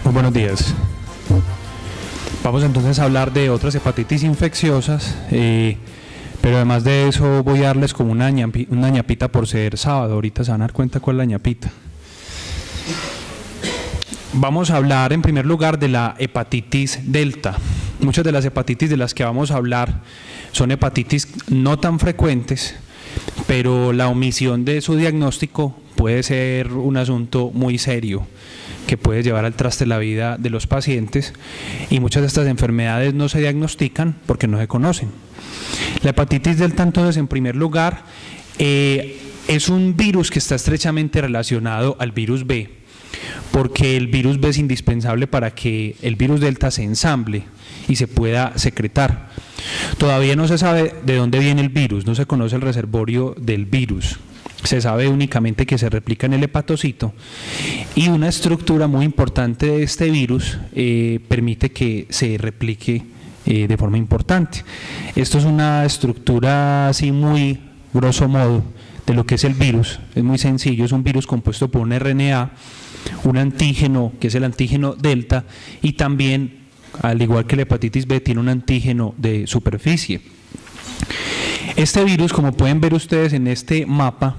Muy buenos días. Vamos entonces a hablar de otras hepatitis infecciosas, pero además de eso voy a darles como una ñapita por ser sábado. Ahorita se van a dar cuenta cuál es la ñapita. Vamos a hablar en primer lugar de la hepatitis delta. Muchas de las hepatitis de las que vamos a hablar son hepatitis no tan frecuentes, pero la omisión de su diagnóstico puede ser un asunto muy serio que puede llevar al traste la vida de los pacientes, y muchas de estas enfermedades no se diagnostican porque no se conocen. La hepatitis delta, entonces, en primer lugar, es un virus que está estrechamente relacionado al virus B, porque el virus B es indispensable para que el virus delta se ensamble y se pueda secretar. Todavía no se sabe de dónde viene el virus, no se conoce el reservorio del virus. Se sabe únicamente que se replica en el hepatocito, y una estructura muy importante de este virus permite que se replique de forma importante. Esto es una estructura así muy grosso modo de lo que es el virus. Es muy sencillo, es un virus compuesto por un RNA, un antígeno que es el antígeno delta, y también, al igual que la hepatitis B, tiene un antígeno de superficie. Este virus, como pueden ver ustedes en este mapa,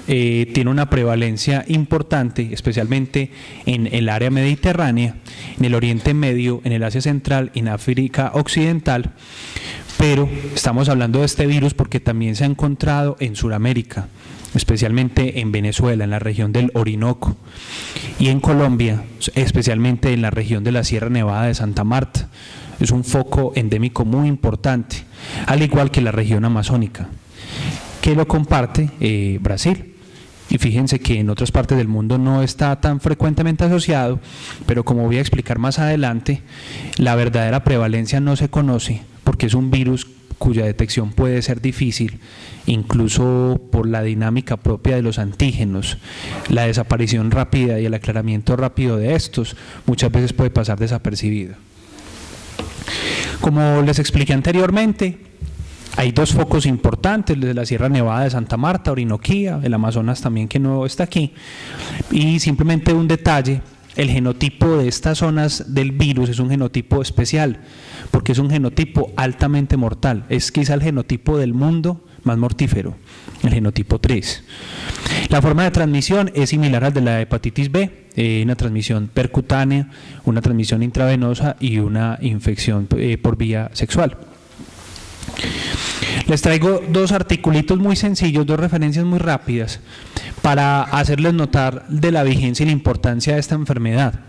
tiene una prevalencia importante, especialmente en el área mediterránea, en el Oriente Medio, en el Asia Central, en África Occidental, pero estamos hablando de este virus porque también se ha encontrado en Sudamérica, especialmente en Venezuela, en la región del Orinoco, y en Colombia, especialmente en la región de la Sierra Nevada de Santa Marta. Es un foco endémico muy importante, al igual que la región amazónica, que lo comparte Brasil. Y fíjense que en otras partes del mundo no está tan frecuentemente asociado, pero como voy a explicar más adelante, la verdadera prevalencia no se conoce porque es un virus cuya detección puede ser difícil, incluso por la dinámica propia de los antígenos. La desaparición rápida y el aclaramiento rápido de estos muchas veces puede pasar desapercibido. Como les expliqué anteriormente, hay dos focos importantes, el de la Sierra Nevada de Santa Marta, Orinoquía, el Amazonas también, que no está aquí. Y simplemente un detalle: el genotipo de estas zonas del virus es un genotipo especial, porque es un genotipo altamente mortal. Es quizá el genotipo del mundo más mortífero, el genotipo 3. La forma de transmisión es similar al de la hepatitis B, una transmisión percutánea, una transmisión intravenosa y una infección por vía sexual. Les traigo dos articulitos muy sencillos, dos referencias muy rápidas para hacerles notar de la vigencia y la importancia de esta enfermedad.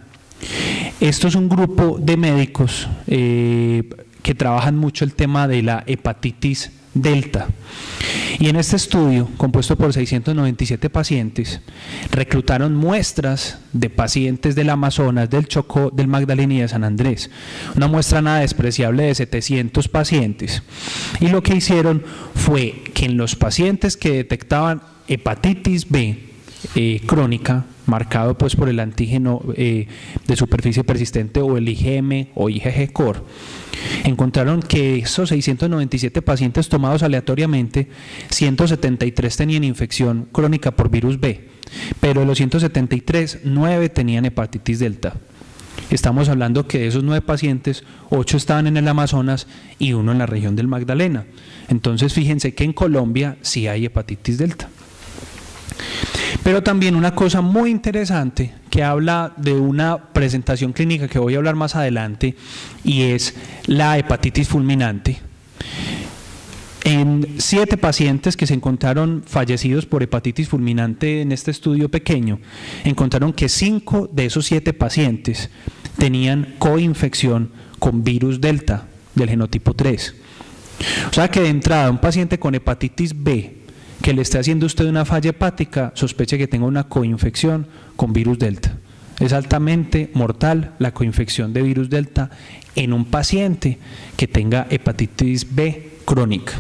Esto es un grupo de médicos que trabajan mucho el tema de la hepatitis delta, y en este estudio, compuesto por 697 pacientes, reclutaron muestras de pacientes del Amazonas, del Chocó, del Magdalena y de San Andrés, una muestra nada despreciable de 700 pacientes, y lo que hicieron fue que en los pacientes que detectaban hepatitis B crónica, marcado pues por el antígeno de superficie persistente, o el IgM o IgG-COR, encontraron que esos 697 pacientes tomados aleatoriamente, 173 tenían infección crónica por virus B, pero de los 173, 9 tenían hepatitis delta. Estamos hablando que de esos 9 pacientes, 8 estaban en el Amazonas y 1 en la región del Magdalena. Entonces fíjense que en Colombia sí hay hepatitis delta. Pero también una cosa muy interesante que habla de una presentación clínica que voy a hablar más adelante, y es la hepatitis fulminante. En 7 pacientes que se encontraron fallecidos por hepatitis fulminante en este estudio pequeño, encontraron que 5 de esos 7 pacientes tenían coinfección con virus delta del genotipo 3. O sea que de entrada, un paciente con hepatitis B que le esté haciendo usted una falla hepática, sospeche que tenga una coinfección con virus delta. Es altamente mortal la coinfección de virus delta en un paciente que tenga hepatitis B crónica.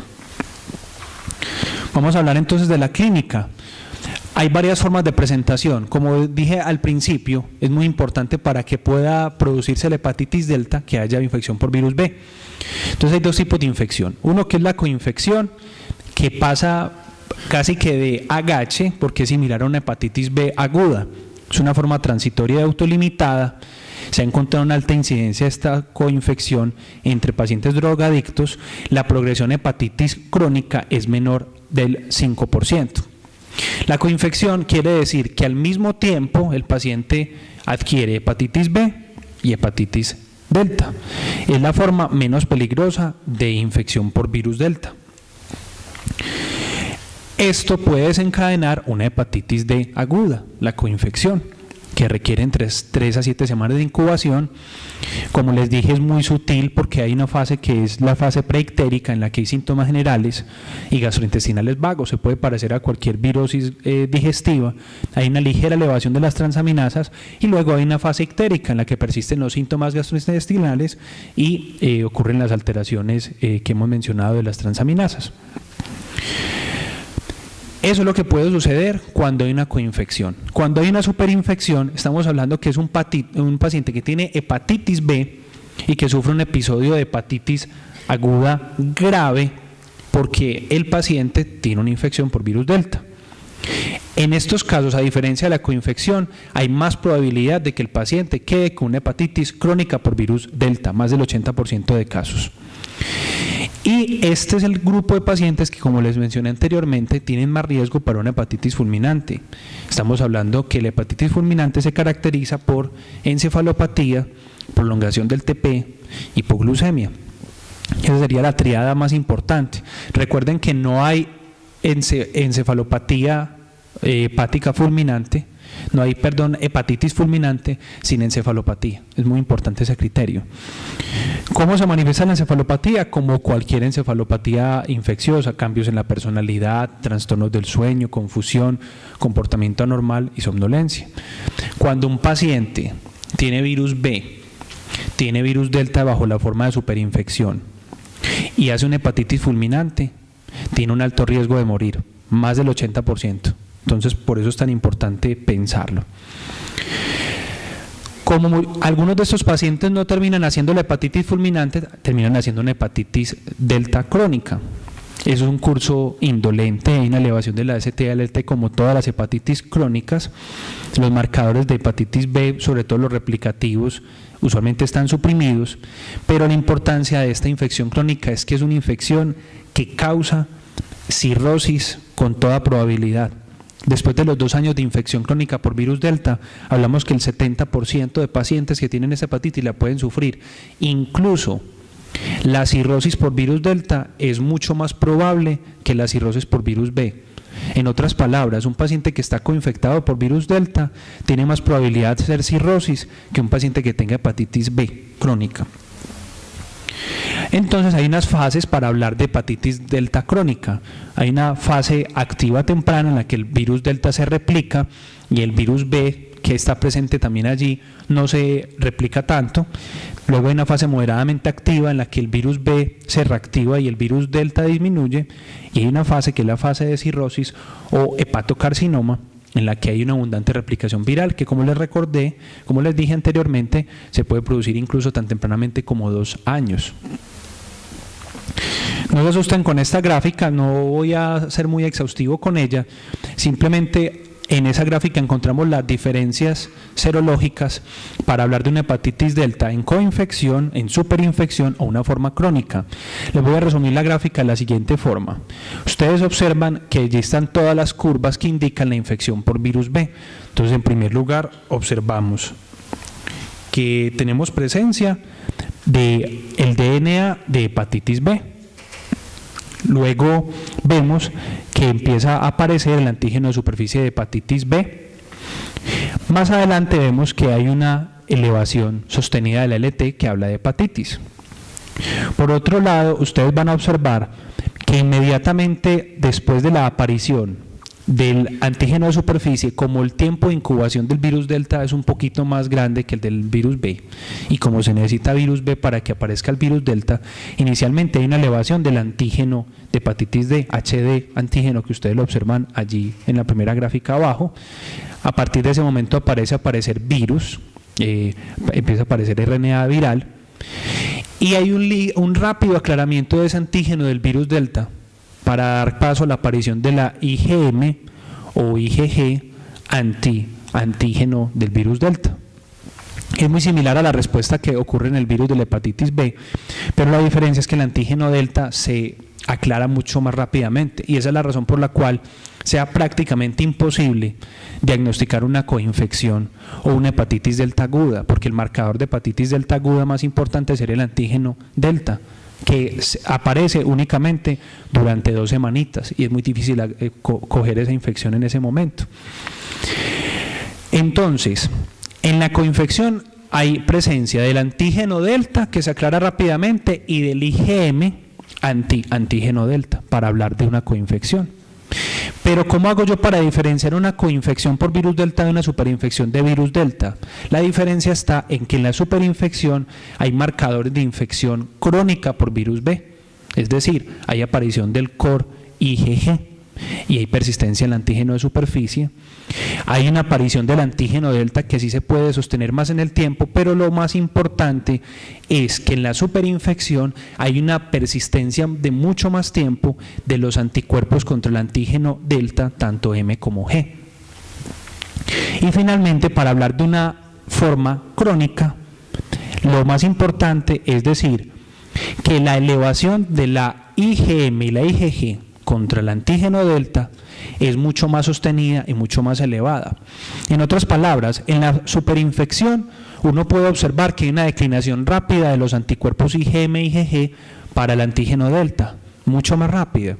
Vamos a hablar entonces de la clínica. Hay varias formas de presentación. Como dije al principio, es muy importante para que pueda producirse la hepatitis delta que haya infección por virus B. Entonces hay dos tipos de infección. Uno que es la coinfección, que pasa casi que de agache, porque es similar a una hepatitis B aguda. Es una forma transitoria y autolimitada. se ha encontrado una alta incidencia de esta coinfección entre pacientes drogadictos, la progresión a hepatitis crónica es menor del 5%. La coinfección quiere decir que al mismo tiempo el paciente adquiere hepatitis B y hepatitis delta. Es la forma menos peligrosa de infección por virus delta. Esto puede desencadenar una hepatitis D aguda, la coinfección, que requiere entre 3 a 7 semanas de incubación. Como les dije, es muy sutil porque hay una fase que es la fase preictérica en la que hay síntomas generales y gastrointestinales vagos. Se puede parecer a cualquier virosis digestiva. Hay una ligera elevación de las transaminasas y luego hay una fase ictérica en la que persisten los síntomas gastrointestinales y ocurren las alteraciones que hemos mencionado de las transaminasas. Eso es lo que puede suceder cuando hay una coinfección. Cuando hay una superinfección, estamos hablando que es un paciente que tiene hepatitis B y que sufre un episodio de hepatitis aguda grave porque el paciente tiene una infección por virus delta. En estos casos, a diferencia de la coinfección, hay más probabilidad de que el paciente quede con una hepatitis crónica por virus delta, más del 80% de casos. Y este es el grupo de pacientes que, como les mencioné anteriormente, tienen más riesgo para una hepatitis fulminante. Estamos hablando que la hepatitis fulminante se caracteriza por encefalopatía, prolongación del TP, hipoglucemia. Esa sería la triada más importante. Recuerden que no hay encefalopatía hepática fulminante, no hay, hepatitis fulminante sin encefalopatía. Es muy importante ese criterio. ¿Cómo se manifiesta la encefalopatía? Como cualquier encefalopatía infecciosa, cambios en la personalidad, trastornos del sueño, confusión, comportamiento anormal y somnolencia. Cuando un paciente tiene virus B, tiene virus delta bajo la forma de superinfección y hace una hepatitis fulminante, tiene un alto riesgo de morir, más del 80%. Entonces, por eso es tan importante pensarlo. Como algunos de estos pacientes no terminan haciendo la hepatitis fulminante, terminan haciendo una hepatitis delta crónica. Es un curso indolente, hay una elevación de la ST-ALT como todas las hepatitis crónicas. Los marcadores de hepatitis B, sobre todo los replicativos, usualmente están suprimidos, pero la importancia de esta infección crónica es que es una infección que causa cirrosis con toda probabilidad. Después de los 2 años de infección crónica por virus delta, hablamos que el 70% de pacientes que tienen esa hepatitis la pueden sufrir. Incluso la cirrosis por virus delta es mucho más probable que la cirrosis por virus B. En otras palabras, un paciente que está coinfectado por virus delta tiene más probabilidad de ser cirrosis que un paciente que tenga hepatitis B crónica. Entonces hay unas fases para hablar de hepatitis delta crónica. Hay una fase activa temprana en la que el virus delta se replica y el virus B, que está presente también allí, no se replica tanto. Luego hay una fase moderadamente activa en la que el virus B se reactiva y el virus delta disminuye. Y hay una fase que es la fase de cirrosis o hepatocarcinoma, en la que hay una abundante replicación viral que, como les recordé, como les dije anteriormente, se puede producir incluso tan tempranamente como 2 años. No se asusten con esta gráfica, no voy a ser muy exhaustivo con ella, simplemente en esa gráfica encontramos las diferencias serológicas para hablar de una hepatitis delta en coinfección, en superinfección o una forma crónica. Les voy a resumir la gráfica de la siguiente forma. Ustedes observan que allí están todas las curvas que indican la infección por virus B. Entonces, en primer lugar, observamos que tenemos presencia del DNA de hepatitis B. Luego vemos que empieza a aparecer el antígeno de superficie de hepatitis B. Más adelante vemos que hay una elevación sostenida de la LT que habla de hepatitis. Por otro lado, ustedes van a observar que inmediatamente después de la aparición del antígeno de superficie, como el tiempo de incubación del virus delta es un poquito más grande que el del virus B, y como se necesita virus B para que aparezca el virus delta, inicialmente hay una elevación del antígeno de hepatitis D, HD antígeno, que ustedes lo observan allí en la primera gráfica abajo. A partir de ese momento empieza a aparecer virus, empieza a aparecer RNA viral, y hay un rápido aclaramiento de ese antígeno del virus delta para dar paso a la aparición de la IgM o IgG antígeno del virus delta. Es muy similar a la respuesta que ocurre en el virus de la hepatitis B, pero la diferencia es que el antígeno delta se aclara mucho más rápidamente, y esa es la razón por la cual sea prácticamente imposible diagnosticar una coinfección o una hepatitis delta aguda, porque el marcador de hepatitis delta aguda más importante sería el antígeno delta, que aparece únicamente durante 2 semanitas y es muy difícil coger esa infección en ese momento. Entonces, en la coinfección hay presencia del antígeno delta, que se aclara rápidamente, y del IgM antígeno delta, para hablar de una coinfección. Pero ¿cómo hago yo para diferenciar una coinfección por virus delta de una superinfección de virus delta? La diferencia está en que en la superinfección hay marcadores de infección crónica por virus B, es decir, hay aparición del COR IgG y hay persistencia en el antígeno de superficie. Hay una aparición del antígeno delta que sí se puede sostener más en el tiempo, pero lo más importante es que en la superinfección hay una persistencia de mucho más tiempo de los anticuerpos contra el antígeno delta, tanto M como G. Y finalmente, para hablar de una forma crónica, lo más importante es decir que la elevación de la IgM y la IgG contra el antígeno delta es mucho más sostenida y mucho más elevada. En otras palabras, en la superinfección uno puede observar que hay una declinación rápida de los anticuerpos IgM y IgG para el antígeno delta, mucho más rápida.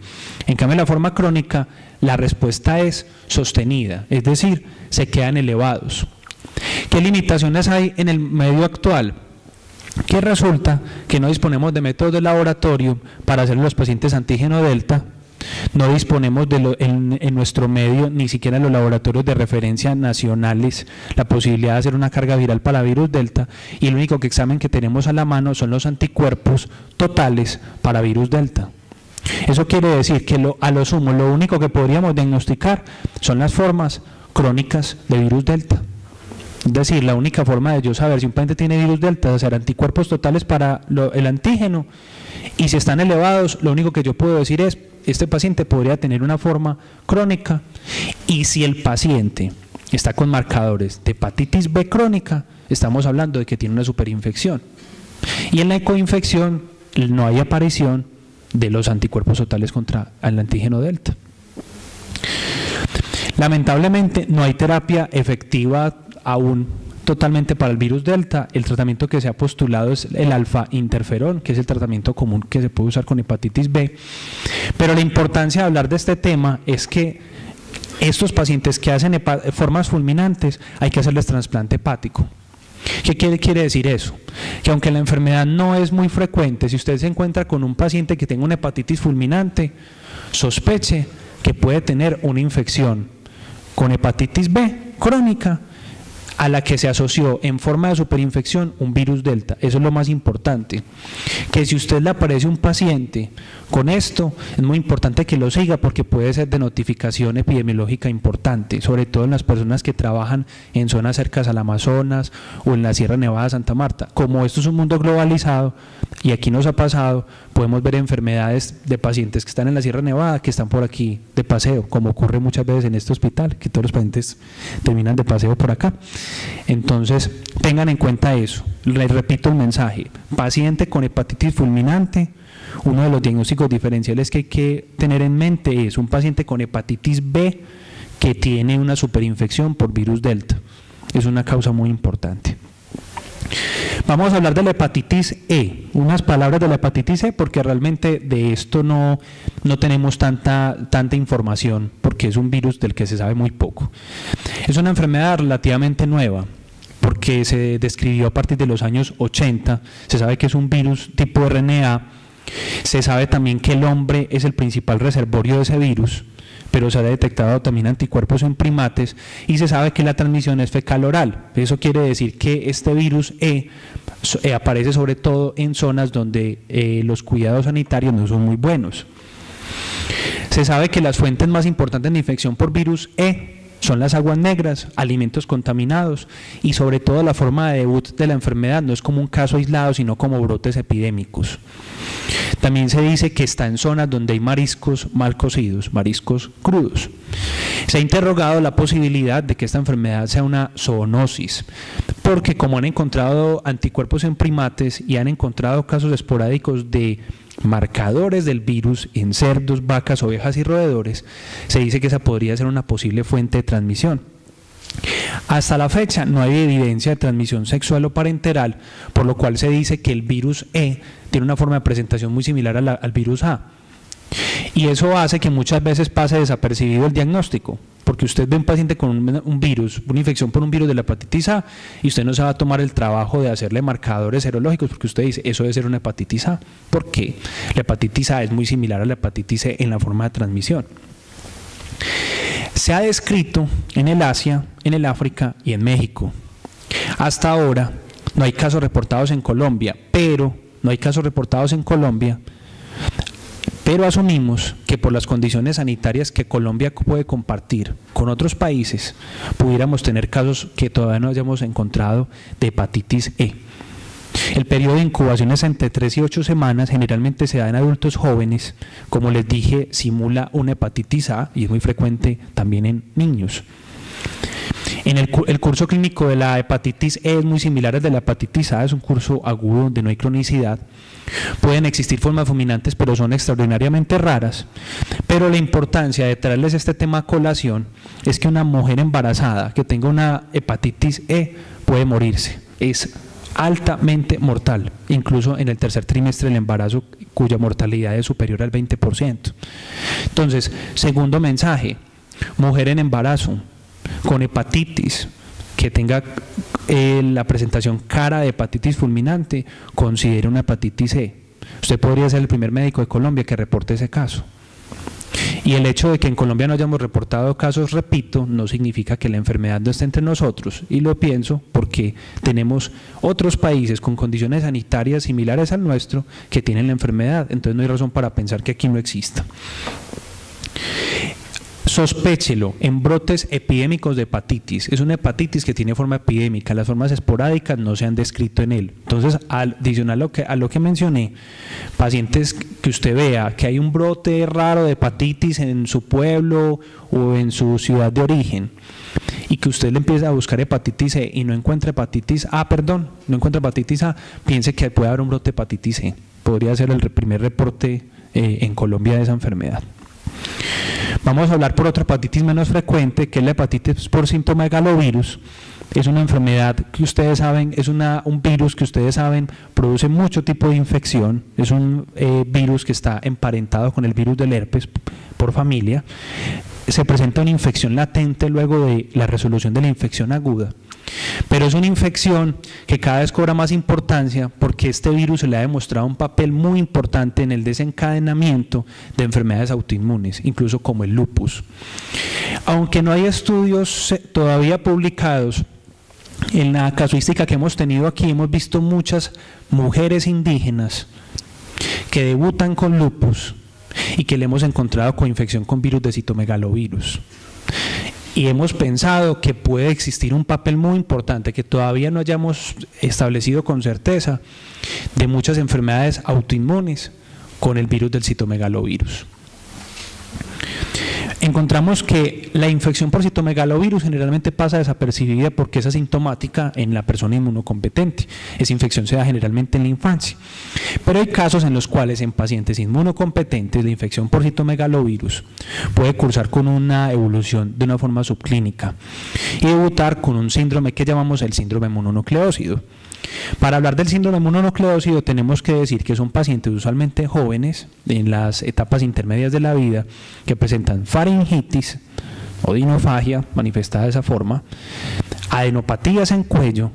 En cambio, en la forma crónica, la respuesta es sostenida, es decir, se quedan elevados. ¿Qué limitaciones hay en el medio actual? Que resulta que no disponemos de métodos de laboratorio para hacer los pacientes antígeno delta. No disponemos en nuestro medio, ni siquiera en los laboratorios de referencia nacionales, la posibilidad de hacer una carga viral para virus delta, y el único examen que tenemos a la mano son los anticuerpos totales para virus delta. Eso quiere decir que a lo sumo lo único que podríamos diagnosticar son las formas crónicas de virus delta. Es decir, la única forma de yo saber si un paciente tiene virus delta es hacer anticuerpos totales para el antígeno, y si están elevados, lo único que yo puedo decir es: este paciente podría tener una forma crónica, y si el paciente está con marcadores de hepatitis B crónica, estamos hablando de que tiene una superinfección. Y en la coinfección no hay aparición de los anticuerpos totales contra el antígeno delta. Lamentablemente no hay terapia efectiva aún totalmente para el virus delta. El tratamiento que se ha postulado es el alfa interferón, que es el tratamiento común que se puede usar con hepatitis B. Pero la importancia de hablar de este tema es que estos pacientes que hacen formas fulminantes hay que hacerles trasplante hepático. ¿Qué quiere decir eso? Que aunque la enfermedad no es muy frecuente, si usted se encuentra con un paciente que tenga una hepatitis fulminante, sospeche que puede tener una infección con hepatitis B crónica, a la que se asoció en forma de superinfección un virus delta. Eso es lo más importante, que si usted le aparece un paciente con esto, es muy importante que lo siga, porque puede ser de notificación epidemiológica importante, sobre todo en las personas que trabajan en zonas cercanas al Amazonas o en la Sierra Nevada de Santa Marta. Como esto es un mundo globalizado, y aquí nos ha pasado, podemos ver enfermedades de pacientes que están en la Sierra Nevada que están por aquí de paseo, como ocurre muchas veces en este hospital, que todos los pacientes terminan de paseo por acá. Entonces, tengan en cuenta eso. Les repito el mensaje: paciente con hepatitis fulminante, uno de los diagnósticos diferenciales que hay que tener en mente es un paciente con hepatitis B que tiene una superinfección por virus delta. Es una causa muy importante. Vamos a hablar de la hepatitis E, unas palabras de la hepatitis E, porque realmente de esto no tenemos tanta información, porque es un virus del que se sabe muy poco. Es una enfermedad relativamente nueva, porque se describió a partir de los años 80, se sabe que es un virus tipo RNA, se sabe también que el hombre es el principal reservorio de ese virus, pero se ha detectado también anticuerpos en primates, y se sabe que la transmisión es fecal-oral. Eso quiere decir que este virus aparece sobre todo en zonas donde los cuidados sanitarios no son muy buenos. Se sabe que las fuentes más importantes de infección por virus E son las aguas negras, alimentos contaminados, y sobre todo la forma de debut de la enfermedad no es como un caso aislado, sino como brotes epidémicos. También se dice que está en zonas donde hay mariscos mal cocidos, mariscos crudos. Se ha interrogado la posibilidad de que esta enfermedad sea una zoonosis, porque como han encontrado anticuerpos en primates y han encontrado casos esporádicos de marcadores del virus en cerdos, vacas, ovejas y roedores, se dice que esa podría ser una posible fuente de transmisión. Hasta la fecha no hay evidencia de transmisión sexual o parenteral, por lo cual se dice que el virus E tiene una forma de presentación muy similar al virus A. Y eso hace que muchas veces pase desapercibido el diagnóstico, porque usted ve un paciente con un virus, una infección por un virus de la hepatitis A, y usted no se va a tomar el trabajo de hacerle marcadores serológicos, porque usted dice, eso debe ser una hepatitis A. ¿Por qué? La hepatitis A es muy similar a la hepatitis C en la forma de transmisión. Se ha descrito en el Asia, en el África y en México. Hasta ahora no hay casos reportados en Colombia, pero asumimos que por las condiciones sanitarias que Colombia puede compartir con otros países, pudiéramos tener casos que todavía no hayamos encontrado de hepatitis E. El periodo de incubación es entre 3 y 8 semanas, generalmente se da en adultos jóvenes, como les dije, simula una hepatitis A y es muy frecuente también en niños. El curso clínico de la hepatitis E es muy similar al de la hepatitis A, es un curso agudo donde no hay cronicidad. Pueden existir formas fulminantes, pero son extraordinariamente raras. Pero la importancia de traerles este tema a colación es que una mujer embarazada que tenga una hepatitis E puede morirse. Es altamente mortal, incluso en el tercer trimestre del embarazo, cuya mortalidad es superior al 20%. Entonces, segundo mensaje, mujer en embarazo con hepatitis que tenga la presentación cara de hepatitis fulminante, considere una hepatitis C. Usted podría ser el primer médico de Colombia que reporte ese caso. Y el hecho de que en Colombia no hayamos reportado casos, repito, no significa que la enfermedad no esté entre nosotros. Y lo pienso porque tenemos otros países con condiciones sanitarias similares al nuestro que tienen la enfermedad. Entonces no hay razón para pensar que aquí no exista. Sospéchelo en brotes epidémicos de hepatitis. Es una hepatitis que tiene forma epidémica, las formas esporádicas no se han descrito en él. Entonces, adicional a lo que mencioné, pacientes que usted vea que hay un brote raro de hepatitis en su pueblo o en su ciudad de origen y que usted le empieza a buscar hepatitis C y no encuentra hepatitis A, piense que puede haber un brote de hepatitis C. Podría ser el primer reporte en Colombia de esa enfermedad. Vamos a hablar por otra hepatitis menos frecuente, que es la hepatitis por citomegalovirus. Es una enfermedad que ustedes saben, es un virus que ustedes saben produce mucho tipo de infección. Es un virus que está emparentado con el virus del herpes por familia. Se presenta una infección latente luego de la resolución de la infección aguda. Pero es una infección que cada vez cobra más importancia porque este virus se le ha demostrado un papel muy importante en el desencadenamiento de enfermedades autoinmunes, incluso como el lupus. Aunque no hay estudios todavía publicados, en la casuística que hemos tenido aquí hemos visto muchas mujeres indígenas que debutan con lupus y que le hemos encontrado coinfección con virus de citomegalovirus. Y hemos pensado que puede existir un papel muy importante que todavía no hayamos establecido con certeza de muchas enfermedades autoinmunes con el virus del citomegalovirus. Encontramos que la infección por citomegalovirus generalmente pasa desapercibida porque es asintomática en la persona inmunocompetente. Esa infección se da generalmente en la infancia. Pero hay casos en los cuales en pacientes inmunocompetentes la infección por citomegalovirus puede cursar con una evolución de una forma subclínica y debutar con un síndrome que llamamos el síndrome mononucleócido. Para hablar del síndrome mononucleócido tenemos que decir que son pacientes usualmente jóvenes en las etapas intermedias de la vida que presentan faringitis o dinofagia manifestada de esa forma, adenopatías en cuello,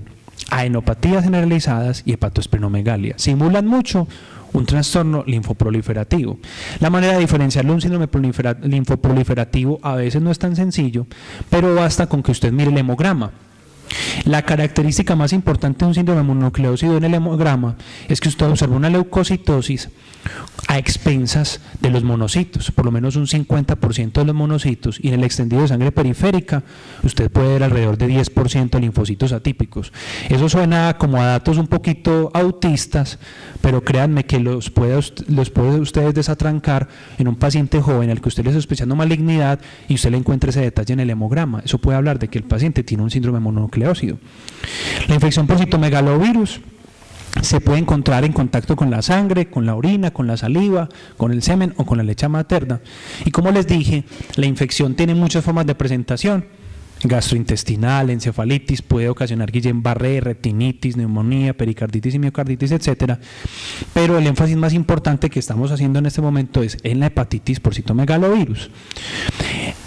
adenopatías generalizadas y hepatosplenomegalia. Simulan mucho un trastorno linfoproliferativo. La manera de diferenciarlo de un síndrome linfoproliferativo a veces no es tan sencillo, pero basta con que usted mire el hemograma. La característica más importante de un síndrome mononucleósido en el hemograma es que usted observa una leucocitosis a expensas de los monocitos, por lo menos un 50% de los monocitos, y en el extendido de sangre periférica usted puede ver alrededor de 10% de linfocitos atípicos. Eso suena como a datos un poquito autistas, pero créanme que los puede ustedes desatrancar en un paciente joven al que usted le está sospechando malignidad y usted le encuentra ese detalle en el hemograma. Eso puede hablar de que el paciente tiene un síndrome mononucleósido. La infección por citomegalovirus se puede encontrar en contacto con la sangre, con la orina, con la saliva, con el semen o con la leche materna. Y como les dije, la infección tiene muchas formas de presentación: gastrointestinal, encefalitis, puede ocasionar Guillain-Barré, retinitis, neumonía, pericarditis y miocarditis, etcétera. Pero el énfasis más importante que estamos haciendo en este momento es en la hepatitis por citomegalovirus.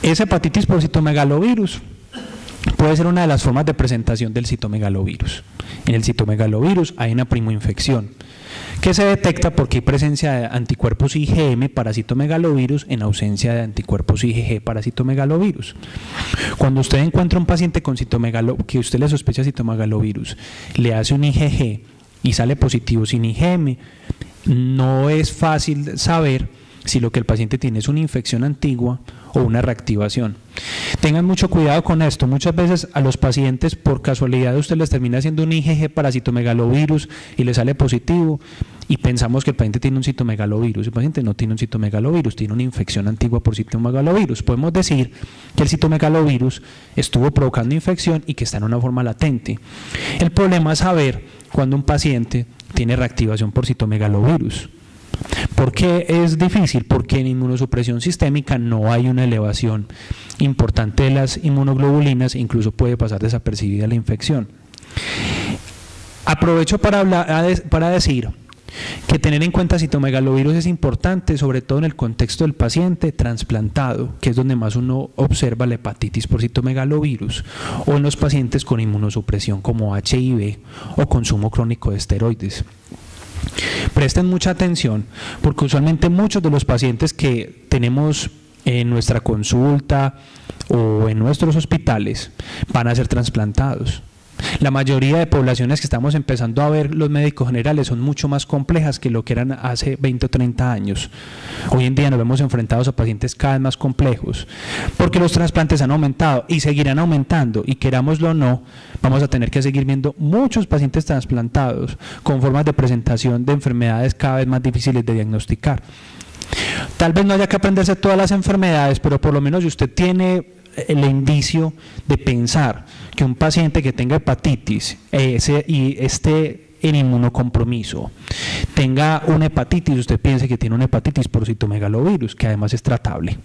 Esa hepatitis por citomegalovirus puede ser una de las formas de presentación del citomegalovirus. En el citomegalovirus hay una primoinfección que se detecta porque hay presencia de anticuerpos IgM para citomegalovirus en ausencia de anticuerpos IgG para citomegalovirus. Cuando usted encuentra un paciente con que usted le sospecha citomegalovirus, le hace un IgG y sale positivo sin IgM, no es fácil saber si lo que el paciente tiene es una infección antigua o una reactivación. Tengan mucho cuidado con esto. Muchas veces a los pacientes, por casualidad, usted les termina haciendo un IgG para citomegalovirus y le sale positivo y pensamos que el paciente tiene un citomegalovirus. El paciente no tiene un citomegalovirus, tiene una infección antigua por citomegalovirus. Podemos decir que el citomegalovirus estuvo provocando infección y que está en una forma latente. El problema es saber cuando un paciente tiene reactivación por citomegalovirus. ¿Por qué es difícil? Porque en inmunosupresión sistémica no hay una elevación importante de las inmunoglobulinas, incluso puede pasar desapercibida la infección. Aprovecho para decir que tener en cuenta citomegalovirus es importante, sobre todo en el contexto del paciente trasplantado, que es donde más uno observa la hepatitis por citomegalovirus, o en los pacientes con inmunosupresión como HIV o consumo crónico de esteroides. Presten mucha atención, porque usualmente muchos de los pacientes que tenemos en nuestra consulta o en nuestros hospitales van a ser trasplantados. La mayoría de poblaciones que estamos empezando a ver los médicos generales son mucho más complejas que lo que eran hace 20 o 30 años. Hoy en día nos vemos enfrentados a pacientes cada vez más complejos, porque los trasplantes han aumentado y seguirán aumentando, y querámoslo o no, vamos a tener que seguir viendo muchos pacientes trasplantados con formas de presentación de enfermedades cada vez más difíciles de diagnosticar. Tal vez no haya que aprenderse todas las enfermedades, pero por lo menos si usted tiene el indicio de pensar que un paciente que tenga hepatitis y esté en inmunocompromiso, tenga una hepatitis, usted piense que tiene una hepatitis por citomegalovirus, que además es tratable.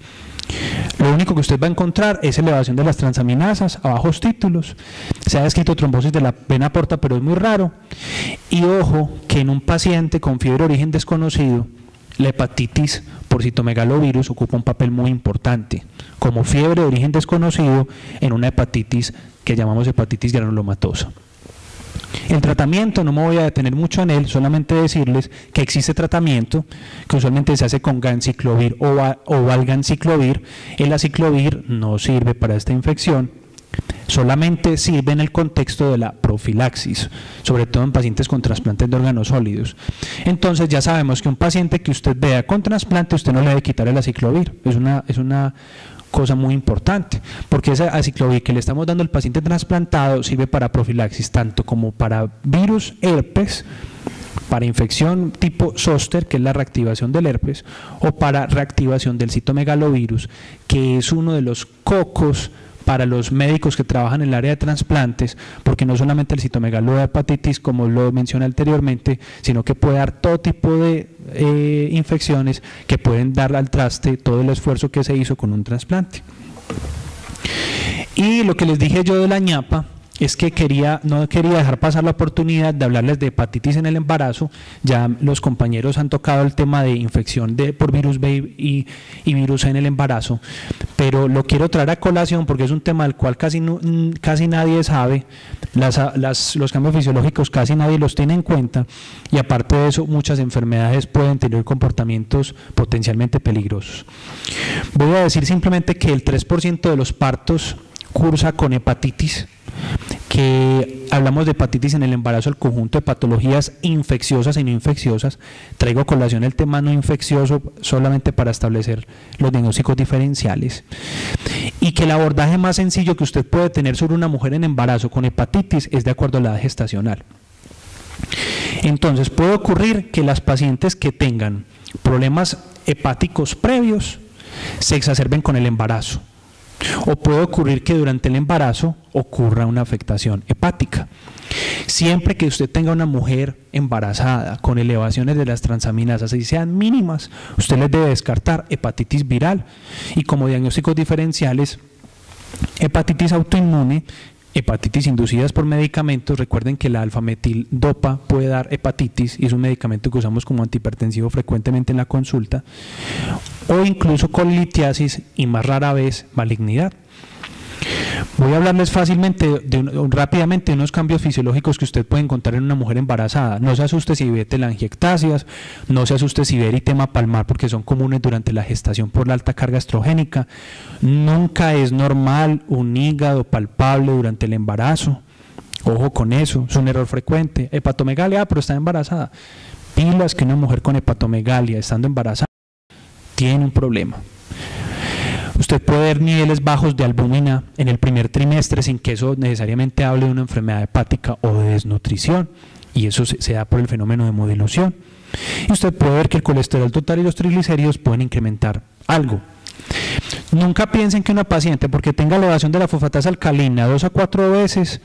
Lo único que usted va a encontrar es elevación de las transaminasas a bajos títulos, se ha descrito trombosis de la vena porta, pero es muy raro. Y ojo que en un paciente con fiebre de origen desconocido, la hepatitis por citomegalovirus ocupa un papel muy importante, como fiebre de origen desconocido en una hepatitis que llamamos hepatitis granulomatosa. El tratamiento, no me voy a detener mucho en él, solamente decirles que existe tratamiento que usualmente se hace con ganciclovir o valganciclovir. El aciclovir no sirve para esta infección, solamente sirve en el contexto de la profilaxis, sobre todo en pacientes con trasplantes de órganos sólidos. Entonces ya sabemos que un paciente que usted vea con trasplante, usted no le debe quitar el aciclovir, es una cosa muy importante, porque ese aciclovir que le estamos dando al paciente trasplantado sirve para profilaxis, tanto como para virus herpes, para infección tipo zóster, que es la reactivación del herpes, o para reactivación del citomegalovirus, que es uno de los cocos para los médicos que trabajan en el área de trasplantes, porque no solamente el citomegalo da hepatitis, como lo mencioné anteriormente, sino que puede dar todo tipo de infecciones que pueden dar al traste todo el esfuerzo que se hizo con un trasplante. Y lo que les dije yo de la ñapa es que no quería dejar pasar la oportunidad de hablarles de hepatitis en el embarazo. Ya los compañeros han tocado el tema de infección por virus B y virus C en el embarazo, pero lo quiero traer a colación porque es un tema del cual casi nadie sabe. Los cambios fisiológicos casi nadie los tiene en cuenta, y aparte de eso muchas enfermedades pueden tener comportamientos potencialmente peligrosos. Voy a decir simplemente que el 3% de los partos cursa con hepatitis, que hablamos de hepatitis en el embarazo, el conjunto de patologías infecciosas y no infecciosas. Traigo a colación el tema no infeccioso solamente para establecer los diagnósticos diferenciales. Y que el abordaje más sencillo que usted puede tener sobre una mujer en embarazo con hepatitis es de acuerdo a la edad gestacional. Entonces puede ocurrir que las pacientes que tengan problemas hepáticos previos se exacerben con el embarazo. O puede ocurrir que durante el embarazo ocurra una afectación hepática. Siempre que usted tenga una mujer embarazada con elevaciones de las transaminasas y sean mínimas, usted les debe descartar hepatitis viral y como diagnósticos diferenciales, hepatitis autoinmune, hepatitis inducidas por medicamentos. Recuerden que la alfa-metil-dopa puede dar hepatitis y es un medicamento que usamos como antihipertensivo frecuentemente en la consulta, o incluso colitiasis y más rara vez malignidad. Voy a hablarles rápidamente de unos cambios fisiológicos que usted puede encontrar en una mujer embarazada. No se asuste si ve telangiectasias, no se asuste si ve eritema palmar porque son comunes durante la gestación por la alta carga estrogénica. Nunca es normal un hígado palpable durante el embarazo. Ojo con eso, es un error frecuente. Hepatomegalia, pero está embarazada. Pilas que una mujer con hepatomegalia estando embarazada tiene un problema. Usted puede ver niveles bajos de albúmina en el primer trimestre sin que eso necesariamente hable de una enfermedad hepática o de desnutrición, y eso se da por el fenómeno de modilución. Y usted puede ver que el colesterol total y los triglicéridos pueden incrementar algo. Nunca piensen que una paciente, porque tenga elevación de la fosfatasa alcalina 2 a 4 veces,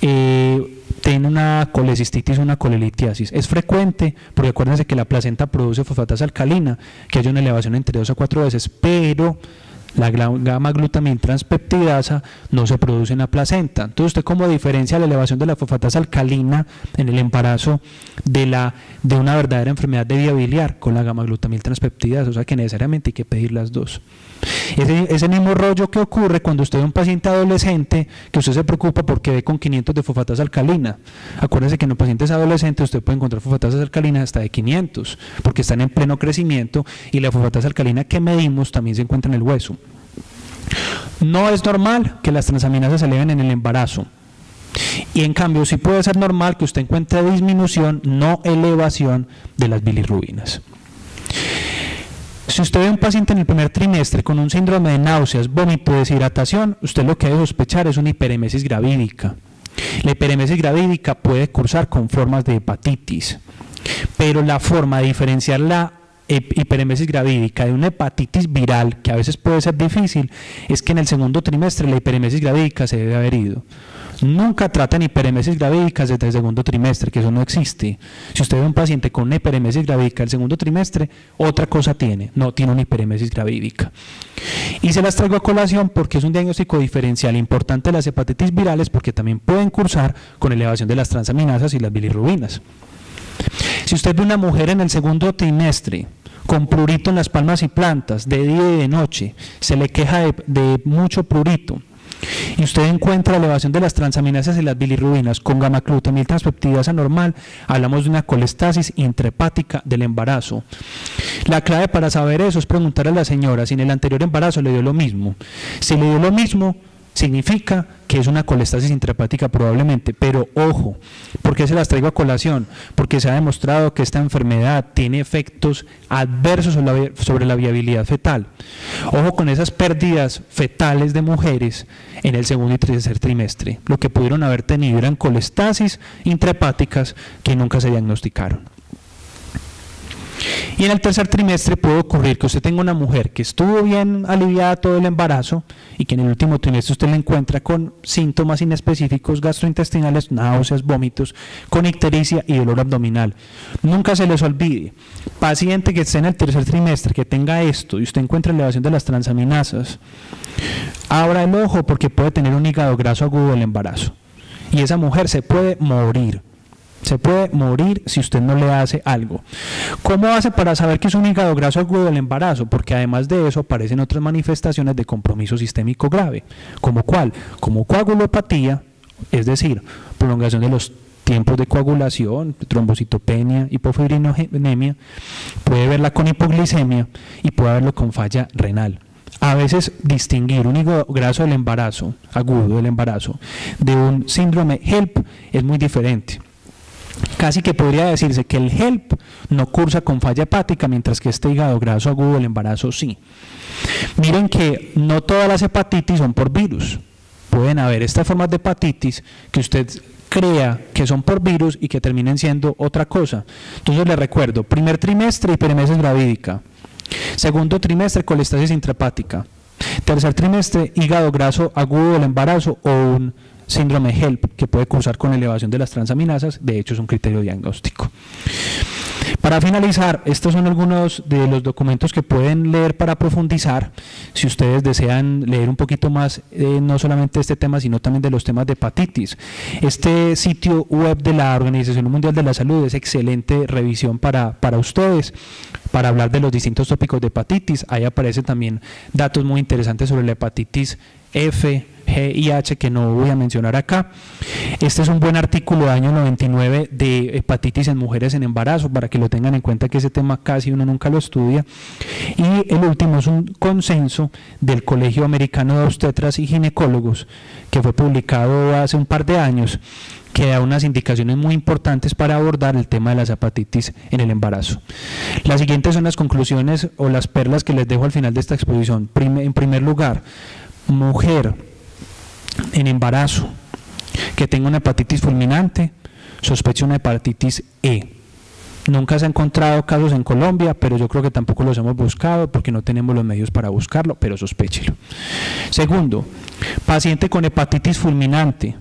tiene una colecistitis o una colelitiasis. Es frecuente, porque acuérdense que la placenta produce fosfatasa alcalina, que haya una elevación entre 2 a 4 veces, pero la gamma-glutamil-transpeptidasa no se produce en la placenta. Entonces, ¿usted cómo diferencia la elevación de la fosfatasa alcalina en el embarazo de una verdadera enfermedad de vía biliar con la gamma-glutamil-transpeptidasa? O sea que necesariamente hay que pedir las dos. Ese mismo rollo que ocurre cuando usted ve un paciente adolescente que usted se preocupa porque ve con 500 de fosfatasa alcalina. Acuérdense que en los pacientes adolescentes usted puede encontrar fosfatasas alcalinas hasta de 500 porque están en pleno crecimiento y la fosfatasa alcalina que medimos también se encuentra en el hueso. No es normal que las transaminasas se eleven en el embarazo. Y en cambio sí puede ser normal que usted encuentre disminución, no elevación de las bilirrubinas. Si usted ve a un paciente en el primer trimestre con un síndrome de náuseas, vómito, deshidratación, usted lo que debe sospechar es una hiperemesis gravídica. La hiperemesis gravídica puede cursar con formas de hepatitis, pero la forma de diferenciar la hiperemesis gravídica de una hepatitis viral, que a veces puede ser difícil, es que en el segundo trimestre la hiperemesis gravídica se debe haber ido. Nunca tratan hiperemesis gravídicas desde el segundo trimestre, que eso no existe. Si usted ve a un paciente con una hiperemesis gravídica el segundo trimestre, otra cosa tiene, no tiene una hiperemesis gravídica. Y se las traigo a colación porque es un diagnóstico diferencial importante de las hepatitis virales, porque también pueden cursar con elevación de las transaminasas y las bilirrubinas. Si usted ve una mujer en el segundo trimestre con prurito en las palmas y plantas, de día y de noche, se le queja de mucho prurito, y usted encuentra elevación de las transaminasas y las bilirrubinas con gamma-glutamil-transpeptidasa normal, hablamos de una colestasis intrahepática del embarazo. La clave para saber eso es preguntar a la señora si en el anterior embarazo le dio lo mismo. Si le dio lo mismo, significa que es una colestasis intrahepática probablemente, pero ojo, ¿por qué se las traigo a colación? Porque se ha demostrado que esta enfermedad tiene efectos adversos sobre la viabilidad fetal. Ojo con esas pérdidas fetales de mujeres en el segundo y tercer trimestre. Lo que pudieron haber tenido eran colestasis intrahepáticas que nunca se diagnosticaron. Y en el tercer trimestre puede ocurrir que usted tenga una mujer que estuvo bien aliviada todo el embarazo y que en el último trimestre usted la encuentra con síntomas inespecíficos gastrointestinales, náuseas, vómitos, con ictericia y dolor abdominal. Nunca se les olvide, paciente que esté en el tercer trimestre, que tenga esto y usted encuentra elevación de las transaminasas, abra el ojo porque puede tener un hígado graso agudo del embarazo y esa mujer se puede morir. Se puede morir si usted no le hace algo. ¿Cómo hace para saber que es un hígado graso agudo del embarazo? Porque además de eso aparecen otras manifestaciones de compromiso sistémico grave. ¿Como cuál? Como coagulopatía, es decir, prolongación de los tiempos de coagulación, trombocitopenia, hipofibrinogenemia, puede verla con hipoglicemia y puede verlo con falla renal. a veces distinguir un hígado graso del embarazo, agudo del embarazo, de un síndrome HELP es muy diferente. Casi que podría decirse que el HELP no cursa con falla hepática, mientras que este hígado graso agudo del embarazo sí. Miren que no todas las hepatitis son por virus. Pueden haber estas formas de hepatitis que usted crea que son por virus y que terminen siendo otra cosa. Entonces les recuerdo, primer trimestre, hiperemesis gravídica. Segundo trimestre, colestasis intrahepática. Tercer trimestre, hígado graso agudo del embarazo o un síndrome HELP que puede cursar con elevación de las transaminasas. De hecho, es un criterio diagnóstico. Para finalizar, estos son algunos de los documentos que pueden leer para profundizar. Si ustedes desean leer un poquito más, no solamente de este tema, sino también de los temas de hepatitis. Este sitio web de la Organización Mundial de la Salud es excelente revisión para ustedes, para hablar de los distintos tópicos de hepatitis. Ahí aparecen también datos muy interesantes sobre la hepatitis F, G y H que no voy a mencionar acá. Este es un buen artículo del año 99 de hepatitis en mujeres en embarazo, para que lo tengan en cuenta, que ese tema casi uno nunca lo estudia. Y el último es un consenso del Colegio Americano de Obstetras y Ginecólogos, que fue publicado hace un par de años, que da unas indicaciones muy importantes para abordar el tema de las hepatitis en el embarazo. Las siguientes son las conclusiones o las perlas que les dejo al final de esta exposición. En primer lugar, mujer en embarazo que tenga una hepatitis fulminante, sospecha una hepatitis E. Nunca se han encontrado casos en Colombia, pero yo creo que tampoco los hemos buscado porque no tenemos los medios para buscarlo, pero sospéchelo. Segundo, paciente con hepatitis fulminante,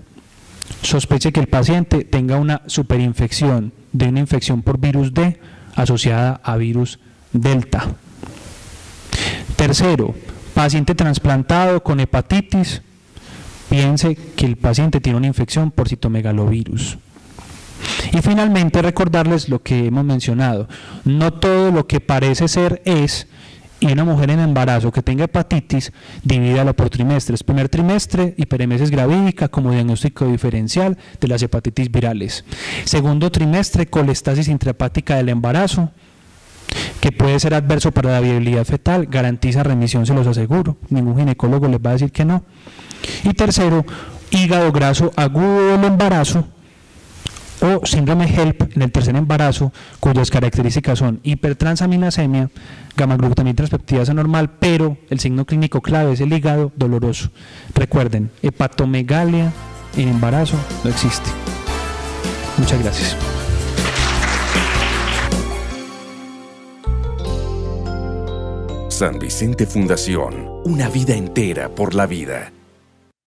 sospeche que el paciente tenga una superinfección de una infección por virus D asociada a virus Delta. Tercero, paciente trasplantado con hepatitis, piense que el paciente tiene una infección por citomegalovirus. Y finalmente recordarles lo que hemos mencionado, no todo lo que parece ser es, y una mujer en embarazo que tenga hepatitis, divídalo por trimestres. Primer trimestre, hiperemesis gravídica como diagnóstico diferencial de las hepatitis virales. Segundo trimestre, colestasis intrahepática del embarazo, que puede ser adverso para la viabilidad fetal, garantiza remisión, se los aseguro, ningún ginecólogo les va a decir que no. Y tercero, hígado graso agudo del embarazo o síndrome HELP en el tercer embarazo, cuyas características son hipertransaminasemia, gamma-glutamina transcriptasa anormal, pero el signo clínico clave es el hígado doloroso. Recuerden, hepatomegalia en embarazo no existe. Muchas gracias. San Vicente Fundación, una vida entera por la vida.